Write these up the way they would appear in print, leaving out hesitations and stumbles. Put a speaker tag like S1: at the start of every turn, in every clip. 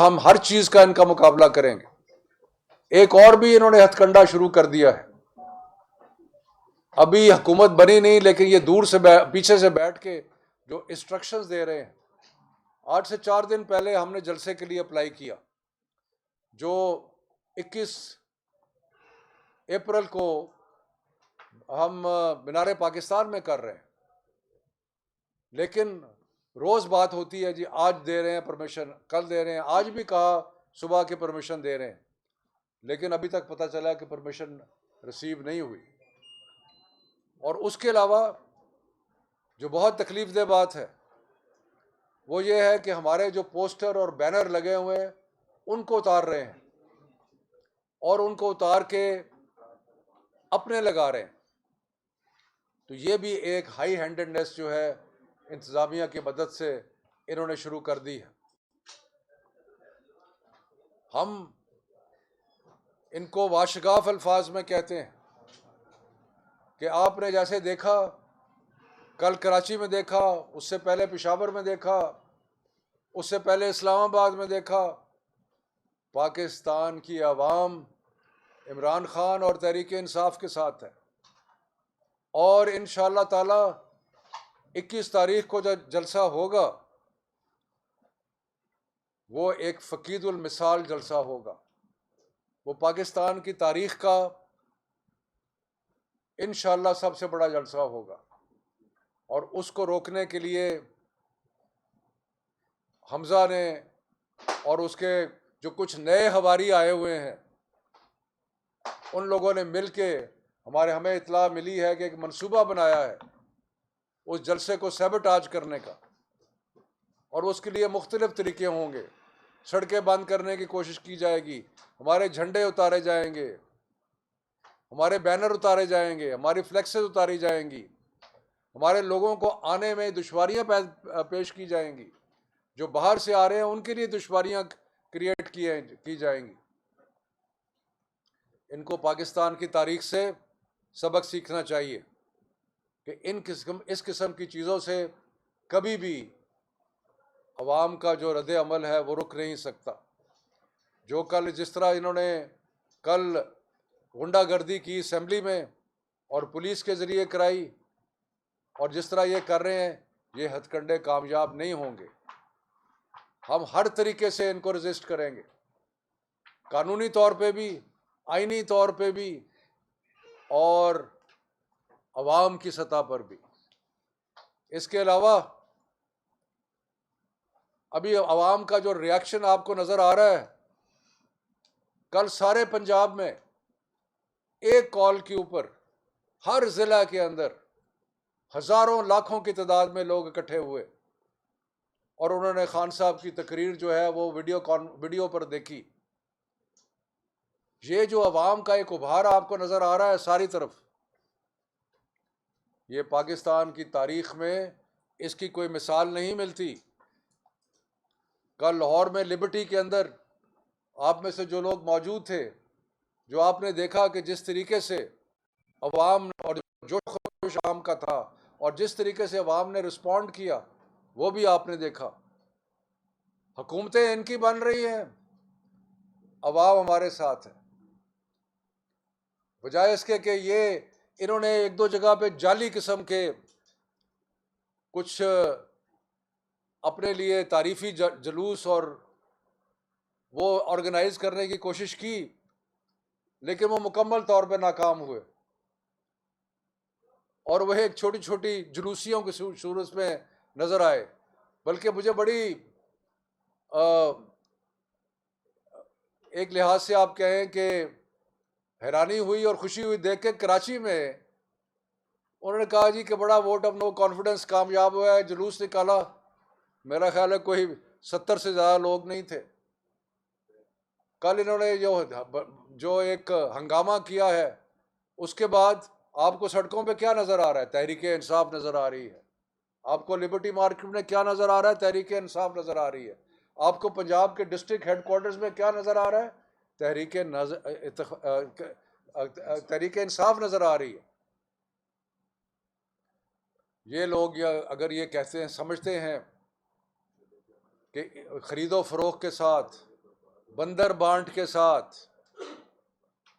S1: ہم ہر چیز کا ان کا مقابلہ کریں گے. ایک اور بھی انہوں نے ہتھ کنڈا شروع کر دیا ہے. ابھی حکومت بنی نہیں لیکن یہ دور سے پیچھے سے بیٹھ کے جو انسٹرکشنز دے رہے ہیں. 8 سے 4 دن پہلے ہم نے جلسے کے لیے اپلائی کیا جو 21 اپریل کو ہم مینار پاکستان میں کر رہے ہیں. لیکن روز بات ہوتی ہے جی آج دے رہے ہیں پرمیشن، کل دے رہے ہیں. آج بھی کہا صبح کے پرمیشن دے رہے ہیں لیکن ابھی تک پتہ چلا کہ پرمیشن ریسیو نہیں ہوئی. اور اس کے علاوہ جو بہت تکلیف دہ بات ہے وہ یہ ہے کہ ہمارے جو پوسٹر اور بینر لگے ہوئے ہیں ان کو اتار رہے ہیں اور ان کو اتار کے اپنے لگا رہے ہیں. تو یہ بھی ایک ہائی ہینڈڈنیس جو ہے انتظامیہ کی مدد سے انہوں نے شروع کر دی ہے. ہم ان کو واشگاف الفاظ میں کہتے ہیں کہ آپ نے جیسے دیکھا کل کراچی میں دیکھا، اس سے پہلے پشاور میں دیکھا، اس سے پہلے اسلام آباد میں دیکھا. پاکستان کی عوام عمران خان اور تحریک انصاف کے ساتھ ہے اور انشاءاللہ تعالی 21 تاریخ کو جو جلسہ ہوگا وہ ایک فقید المثال جلسہ ہوگا. وہ پاکستان کی تاریخ کا انشاءاللہ سب سے بڑا جلسہ ہوگا اور اس کو روکنے کے لیے حمزہ نے اور اس کے جو کچھ نئے ہواری آئے ہوئے ہیں ان لوگوں نے مل کے ہمیں اطلاع ملی ہے کہ ایک منصوبہ بنایا ہے اس جلسے کو سیبوٹاج کرنے کا. اور اس کے لیے مختلف طریقے ہوں گے. سڑکیں بند کرنے کی کوشش کی جائے گی، ہمارے جھنڈے اتارے جائیں گے، ہمارے بینر اتارے جائیں گے، ہماری فلیکسز اتاری جائیں گی، ہمارے لوگوں کو آنے میں دشواریاں پیش کی جائیں گی. جو باہر سے آ رہے ہیں ان کے لیے دشواریاں کریٹ کی جائیں گی. ان کو پاکستان کی تاریخ سے سبق سیکھنا چاہیے کہ اس قسم کی چیزوں سے کبھی بھی عوام کا جو رد عمل ہے وہ رک نہیں سکتا. جو جس طرح انہوں نے کل غنڈہ گردی کی اسمبلی میں اور پولیس کے ذریعے کرائی اور جس طرح یہ کر رہے ہیں یہ ہتھ کنڈے کامیاب نہیں ہوں گے. ہم ہر طریقے سے ان کو ریزسٹ کریں گے، قانونی طور پہ بھی، آئینی طور پہ بھی اور عوام کی سطح پر بھی. اس کے علاوہ ابھی عوام کا جو ریاکشن آپ کو نظر آ رہا ہے، کل سارے پنجاب میں ایک کال کے اوپر ہر ضلع کے اندر ہزاروں لاکھوں کی تعداد میں لوگ اکٹھے ہوئے اور انہوں نے خان صاحب کی تقریر جو ہے وہ ویڈیو پر دیکھی. یہ جو عوام کا ایک ابھار آپ کو نظر آ رہا ہے ساری طرف، یہ پاکستان کی تاریخ میں اس کی کوئی مثال نہیں ملتی. کل لاہور میں لبرٹی کے اندر آپ میں سے جو لوگ موجود تھے، جو آپ نے دیکھا کہ جس طریقے سے عوام اور جو خوش عام کا تھا اور جس طریقے سے عوام نے رسپونڈ کیا وہ بھی آپ نے دیکھا. حکومتیں ان کی بن رہی ہیں، عوام ہمارے ساتھ ہے. بجائے اس کے کہ یہ انہوں نے ایک دو جگہ پہ جعلی قسم کے کچھ اپنے لیے تعریفی جلوس اور وہ آرگنائز کرنے کی کوشش کی لیکن وہ مکمل طور پہ ناکام ہوئے اور وہ ایک چھوٹی چھوٹی جلوسیوں کی صورت میں نظر آئے. بلکہ مجھے بڑی ایک لحاظ سے آپ کہیں کہ حیرانی ہوئی اور خوشی ہوئی دیکھ کے کراچی میں انہوں نے کہا جی کہ بڑا ووٹ آف نو کانفیڈنس کامیاب ہوا ہے، جلوس نکالا. میرا خیال ہے کوئی 70 سے زیادہ لوگ نہیں تھے. کل انہوں نے جو ایک ہنگامہ کیا ہے اس کے بعد آپ کو سڑکوں پہ کیا نظر آ رہا ہے؟ تحریک انصاف نظر آ رہی ہے. آپ کو لبرٹی مارکیٹ میں کیا نظر آ رہا ہے؟ تحریک انصاف نظر آ رہی ہے. آپ کو پنجاب کے ڈسٹرکٹ ہیڈ کوارٹرز میں کیا نظر آ رہا ہے؟ تحریک انصاف نظر آ رہی ہے. یہ لوگ اگر یہ کہتے ہیں، سمجھتے ہیں کہ خرید و فروخت کے ساتھ بندر بانٹ کے ساتھ،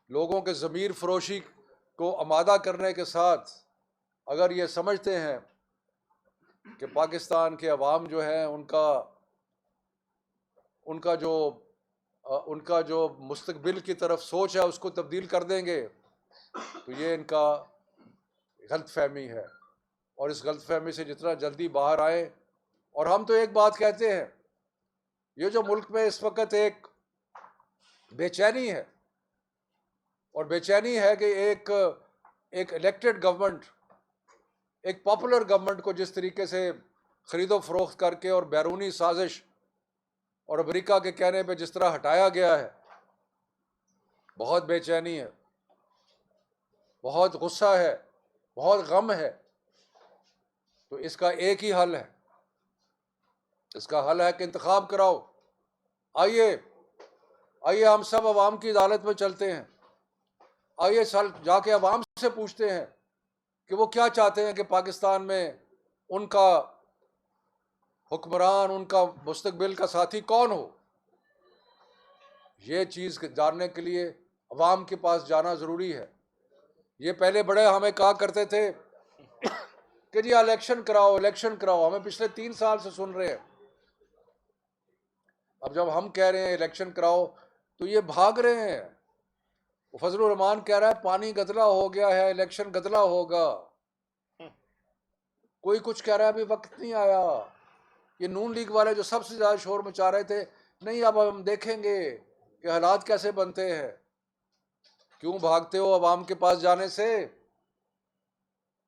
S1: لوگوں کے ضمیر فروشی کو آمادہ کرنے کے ساتھ اگر یہ سمجھتے ہیں کہ پاکستان کے عوام جو ہیں ان کا جو مستقبل کی طرف سوچ ہے اس کو تبدیل کر دیں گے، تو یہ ان کا غلط فہمی ہے، اور اس غلط فہمی سے جتنا جلدی باہر آئیں. اور ہم تو ایک بات کہتے ہیں، یہ جو ملک میں اس وقت ایک بے چینی ہے، اور بے چینی ہے کہ ایک الیکٹڈ گورنمنٹ، ایک پاپولر گورنمنٹ کو جس طریقے سے خرید و فروخت کر کے اور بیرونی سازش اور امریکہ کے کہنے پہ جس طرح ہٹایا گیا ہے، بہت بے چینی ہے، بہت غصہ ہے، بہت غم ہے. تو اس کا ایک ہی حل ہے، اس کا حل ہے کہ انتخاب کراؤ. آئیے ہم سب عوام کی عدالت میں چلتے ہیں، آئیے جا کے عوام سے پوچھتے ہیں کہ وہ کیا چاہتے ہیں کہ پاکستان میں ان کا حکمران، ان کا مستقبل کا ساتھی کون ہو. یہ چیز جاننے کے لیے عوام کے پاس جانا ضروری ہے. یہ پہلے بڑے ہمیں کہا کرتے تھے کہ جی الیکشن کراؤ، الیکشن کراؤ، ہمیں پچھلے 3 سال سے سن رہے ہیں. اب جب ہم کہہ رہے ہیں الیکشن کراؤ تو یہ بھاگ رہے ہیں. فضل الرحمان کہہ رہا ہے پانی گدلا ہو گیا ہے، الیکشن گدلا ہوگا. کوئی کچھ کہہ رہا ہے ابھی وقت نہیں آیا. یہ نون لیگ والے جو سب سے زیادہ شور مچا رہے تھے، نہیں اب ہم دیکھیں گے کہ حالات کیسے بنتے ہیں. کیوں بھاگتے ہو عوام کے پاس جانے سے؟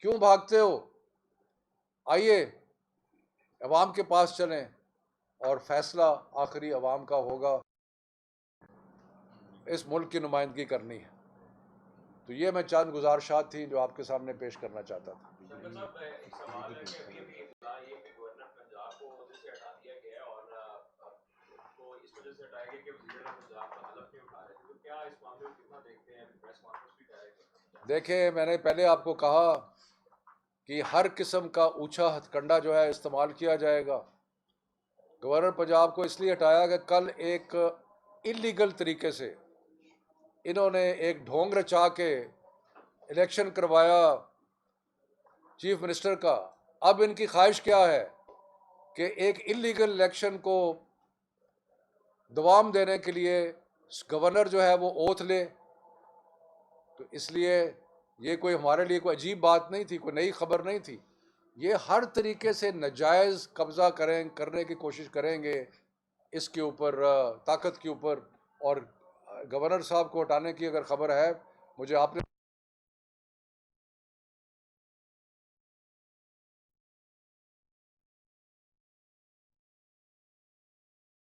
S1: کیوں بھاگتے ہو؟ آئیے عوام کے پاس چلیں، اور فیصلہ آخری عوام کا ہوگا. اس ملک کی نمائندگی کرنی ہے. تو یہ میں چند گزارشات تھیں جو آپ کے سامنے پیش کرنا چاہتا تھا. دیکھیں، میں نے پہلے آپ کو کہا کہ ہر قسم کا اونچا ہتھ کنڈا جو ہے استعمال کیا جائے گا. گورنر پنجاب کو اس لیے ہٹایا کہ کل ایک انلیگل طریقے سے انہوں نے ایک ڈھونگ رچا کے الیکشن کروایا چیف منسٹر کا. اب ان کی خواہش کیا ہے کہ ایک انلیگل الیکشن کو دوام دینے کے لیے گورنر جو ہے وہ اوتھ لے. تو اس لیے یہ کوئی ہمارے لیے کوئی عجیب بات نہیں تھی، کوئی نئی خبر نہیں تھی. یہ ہر طریقے سے ناجائز قبضہ کرنے کی کوشش کریں گے اس کے اوپر، طاقت کے اوپر. اور گورنر صاحب کو ہٹانے کی اگر خبر ہے، مجھے آپ نے